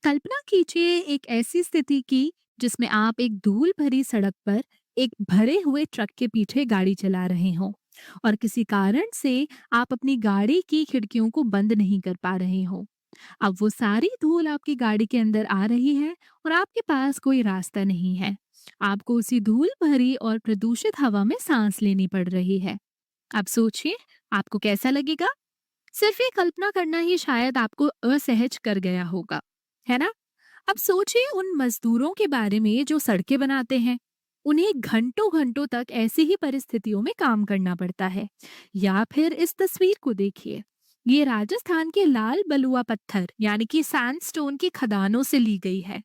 कल्पना कीजिए एक ऐसी स्थिति की जिसमें आप एक धूल भरी सड़क पर एक भरे हुए ट्रक के पीछे गाड़ी चला रहे हो और किसी कारण से आप अपनी गाड़ी की खिड़कियों को बंद नहीं कर पा रहे हो। अब वो सारी धूल आपकी गाड़ी के अंदर आ रही है और आपके पास कोई रास्ता नहीं है। आपको उसी धूल भरी और प्रदूषित हवा में सांस लेनी पड़ रही है। अब सोचिए, आपको कैसा लगेगा? सिर्फ ये कल्पना करना ही शायद आपको असहज कर गया होगा, है ना? अब सोचिए उन मजदूरों के बारे में जो सड़कें बनाते हैं। उन्हें घंटों घंटों तक ऐसी ही परिस्थितियों में काम करना पड़ता है। या फिर इस तस्वीर को देखिए। ये राजस्थान के लाल बलुआ पत्थर यानी कि सैंडस्टोन की खदानों से ली गई है।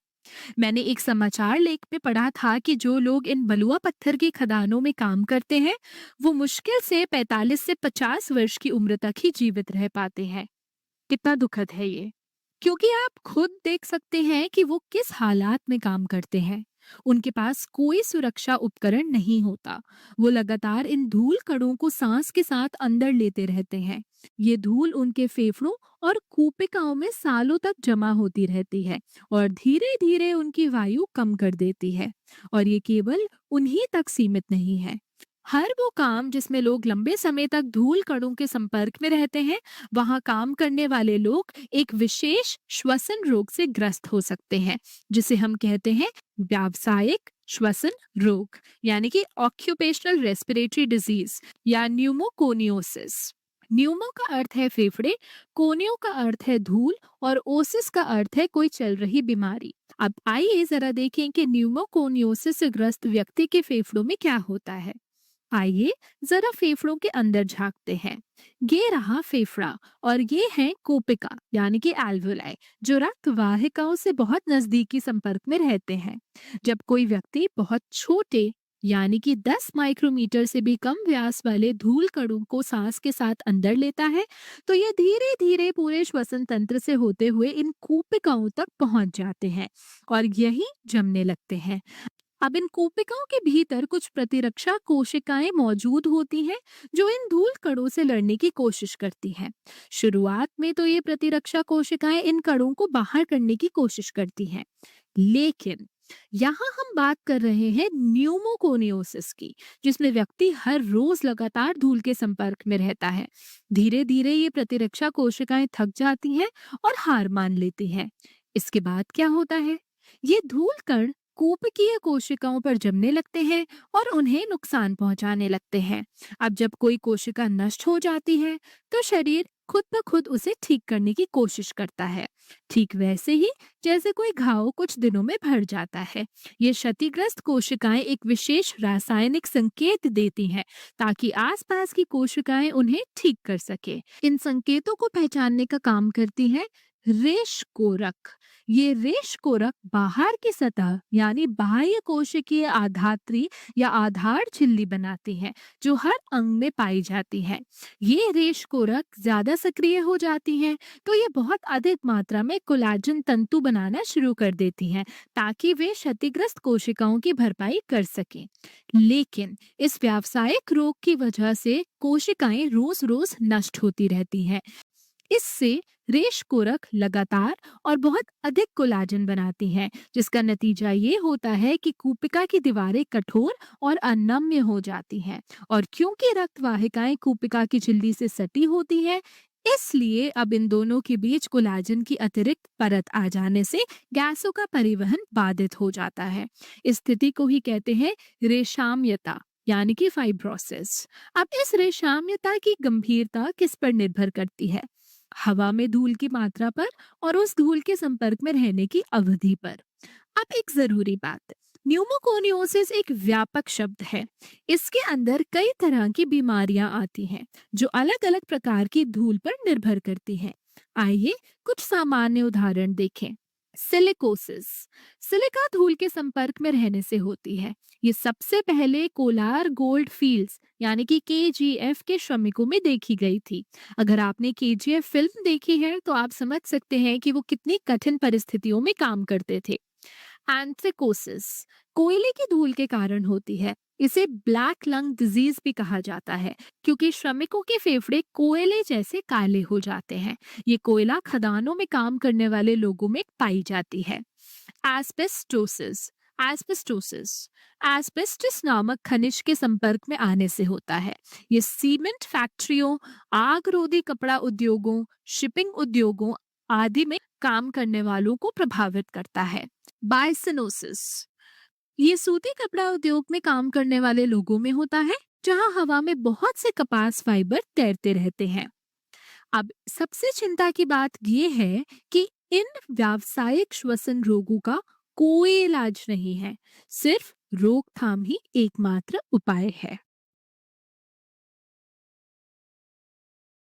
मैंने एक समाचार लेख में पढ़ा था कि जो लोग इन बलुआ पत्थर की खदानों में काम करते हैं, वो मुश्किल से 45 से 50 वर्ष की उम्र तक ही जीवित रह पाते हैं। कितना दुखद है ये। क्योंकि आप खुद देख सकते हैं कि वो किस हालात में काम करते हैं। उनके पास कोई सुरक्षा उपकरण नहीं होता। वो लगातार इन धूल कणों को सांस के साथ अंदर लेते रहते हैं। ये धूल उनके फेफड़ों और कूपिकाओं में सालों तक जमा होती रहती है और धीरे धीरे उनकी वायु कम कर देती है। और ये केवल उन्हीं तक सीमित नहीं है। हर वो काम जिसमें लोग लंबे समय तक धूल कणों के संपर्क में रहते हैं, वहां काम करने वाले लोग एक विशेष श्वसन रोग से ग्रस्त हो सकते हैं, जिसे हम कहते हैं व्यावसायिक श्वसन रोग, यानी कि ऑक्यूपेशनल रेस्पिरेटरी डिजीज या न्यूमोकोनियोसिस। न्यूमो का अर्थ है फेफड़े, कोनियो का अर्थ है धूल और ओसिस का अर्थ है कोई चल रही बीमारी। अब आइए जरा देखें कि न्यूमोकोनियोसिस से ग्रस्त व्यक्ति के फेफड़ों में क्या होता है। आइए जरा फेफड़ों के अंदर झांकते हैं। ये रहा फेफड़ा और ये है कोपिका यानी कि एल्वुलाई, जो रक्त वाहिकाओं से बहुत नजदीकी संपर्क में रहते हैं। जब कोई व्यक्ति बहुत छोटे यानी कि 10 माइक्रोमीटर से भी कम व्यास वाले धूल कणों को सांस के साथ अंदर लेता है, तो ये धीरे धीरे पूरे श्वसन तंत्र से होते हुए इन कोशिकाओं तक पहुंच जाते हैं और यही जमने लगते हैं। अब इन कोशिकाओं के भीतर कुछ प्रतिरक्षा कोशिकाएं मौजूद होती हैं जो इन धूल कणों से लड़ने की कोशिश करती हैं। शुरुआत में तो ये प्रतिरक्षा कोशिकाएं इन कणों को बाहर करने की कोशिश करती हैं, लेकिन यहाँ हम बात कर रहे हैं न्यूमोकोनियोसिस की, जिसमें व्यक्ति हर रोज लगातार धूल के संपर्क में रहता है। धीरे धीरे ये प्रतिरक्षा कोशिकाएं थक जाती हैं और हार मान लेती हैं। इसके बाद क्या होता है? ये धूल कण कूपकीय कोशिकाओं पर जमने लगते हैं और उन्हें नुकसान पहुंचाने लगते हैं। अब जब कोई कोशिका नष्ट हो जाती है, तो शरीर खुद ब खुद उसे ठीक करने की कोशिश करता है। ठीक वैसे ही जैसे कोई घाव कुछ दिनों में भर जाता है। ये क्षतिग्रस्त कोशिकाएं एक विशेष रासायनिक संकेत देती हैं ताकि आसपास की कोशिकाएं उन्हें ठीक कर सके। इन संकेतों को पहचानने का काम करती है रेश कोरक। ये रेश कोरक बाहर की सतह यानी बाह्य कोशिकीय आधात्री या आधार झिल्ली बनाती है, जो हर अंग में पाई जाती है। ये रेश कोरक ज्यादा सक्रिय हो जाती हैं, तो ये बहुत अधिक मात्रा में कोलाजन तंतु बनाना शुरू कर देती हैं ताकि वे क्षतिग्रस्त कोशिकाओं की भरपाई कर सकें। लेकिन इस व्यावसायिक रोग की वजह से कोशिकाएं रोज रोज नष्ट होती रहती हैं। इससे रेश कोरक लगातार और बहुत अधिक कोलाजन बनाती हैं, जिसका नतीजा ये होता है कि कूपिका की दीवारें कठोर और अनम्य हो जाती हैं। और क्योंकि रक्त वाहिकाएं कूपिका की झिल्ली से सटी होती हैं, इसलिए अब इन दोनों के बीच कोलाजन की अतिरिक्त परत आ जाने से गैसों का परिवहन बाधित हो जाता है। इस स्थिति को ही कहते हैं रेशाम्यता यानी कि फाइब्रोसिस। अब इस रेशाम्यता की गंभीरता किस पर निर्भर करती है? हवा में धूल की मात्रा पर और उस धूल के संपर्क में रहने की अवधि पर। अब एक जरूरी बात, न्यूमोकोनियोसिस एक व्यापक शब्द है। इसके अंदर कई तरह की बीमारियां आती हैं जो अलग अलग प्रकार की धूल पर निर्भर करती हैं। आइए कुछ सामान्य उदाहरण देखें। सिलिकोसिस, सिलिका धूल के संपर्क में रहने से होती है। ये सबसे पहले कोलार गोल्ड फील्ड्स यानी कि केजीएफ के श्रमिकों में देखी गई थी। अगर आपने केजीएफ फिल्म देखी है तो आप समझ सकते हैं कि वो कितनी कठिन परिस्थितियों में काम करते थे। एंथ्रेकोसिस, कोयले की धूल के कारण होती है। इसे ब्लैक लंग डिजीज भी कहा जाता है, क्योंकि श्रमिकों के फेफड़े कोयले जैसे काले हो जाते हैं। ये कोयला खदानों में काम करने वाले लोगों में पाई जाती है। एस्बेस्टोसिस एस्बेस्टोसिस एस्बेस्टस नामक खनिज के संपर्क में आने से होता है। ये सीमेंट फैक्ट्रियों, आग रोधी कपड़ा उद्योगों, शिपिंग उद्योगों आदि में काम करने वालों को प्रभावित करता है। बायसिनोसिस, ये सूती कपड़ा उद्योग में काम करने वाले लोगों में होता है, जहां हवा में बहुत से कपास फाइबर तैरते रहते हैं। अब सबसे चिंता की बात यह है कि इन व्यावसायिक श्वसन रोगों का कोई इलाज नहीं है, सिर्फ रोकथाम ही एकमात्र उपाय है।